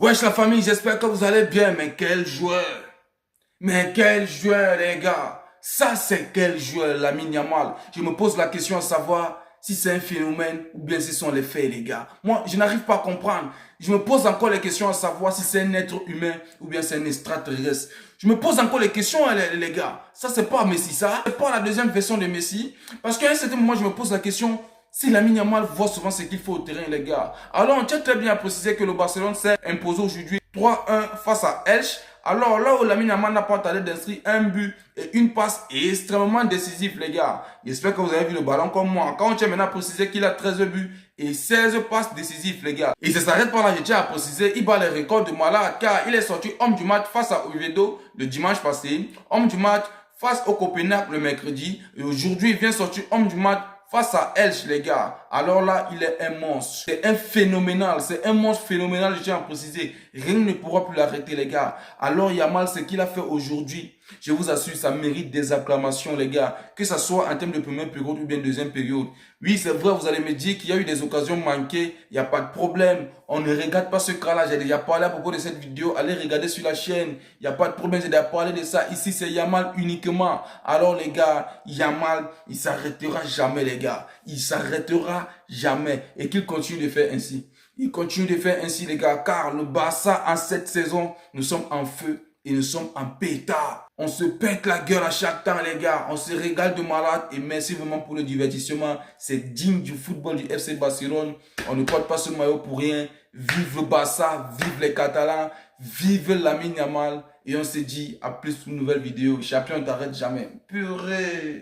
Wesh la famille, j'espère que vous allez bien, mais quel joueur! Mais quel joueur les gars! Ça c'est quel joueur, Lamine Yamal. Je me pose la question à savoir si c'est un phénomène ou bien si ce sont les faits les gars. Moi je n'arrive pas à comprendre. Je me pose encore les questions à savoir si c'est un être humain ou bien c'est un extraterrestre. Je me pose encore les questions les gars. Ça c'est pas Messi ça. C'est pas la deuxième version de Messi. Parce qu'à un certain moment je me pose la question si Lamine Yamal voit souvent ce qu'il faut au terrain, les gars. Alors, on tient très bien à préciser que le Barcelone s'est imposé aujourd'hui 3-1 face à Elche. Alors, là où Lamine Yamal n'a pas tardé d'inscrire un but et une passe extrêmement décisive, les gars. J'espère que vous avez vu le ballon comme moi. Quand on tient maintenant à préciser qu'il a 13 buts et 16 passes décisives, les gars. Et ça s'arrête par là, je tiens à préciser, il bat les records de malade car il est sorti homme du match face à Oviedo le dimanche passé, homme du match face au Copenhague le mercredi et aujourd'hui il vient sortir homme du match face à Elche, les gars. Alors là, il est un monstre. C'est un phénoménal. C'est un monstre phénoménal, je tiens à préciser. Rien ne pourra plus l'arrêter, les gars. Alors Yamal, ce qu'il a fait aujourd'hui, je vous assure, ça mérite des acclamations, les gars. Que ça soit en termes de première période ou bien deuxième période. Oui, c'est vrai, vous allez me dire qu'il y a eu des occasions manquées. Il n'y a pas de problème. On ne regarde pas ce cas-là. J'ai déjà parlé à propos de cette vidéo. Allez regarder sur la chaîne. Il n'y a pas de problème. J'ai déjà parlé de ça. Ici, c'est Yamal uniquement. Alors, les gars, Yamal, il s'arrêtera jamais, les gars. Il s'arrêtera jamais. Et qu'il continue de faire ainsi. Il continue de faire ainsi, les gars. Car le Barça, en cette saison, nous sommes en feu. Et nous sommes en pétard. On se pète la gueule à chaque temps, les gars. On se régale de malade. Et merci vraiment pour le divertissement. C'est digne du football du FC Barcelone. On ne porte pas ce maillot pour rien. Vive le Barça. Vive les Catalans. Vive Lamine Yamal. Et on se dit à plus pour une nouvelle vidéo. Champion, on t'arrête jamais. Purée.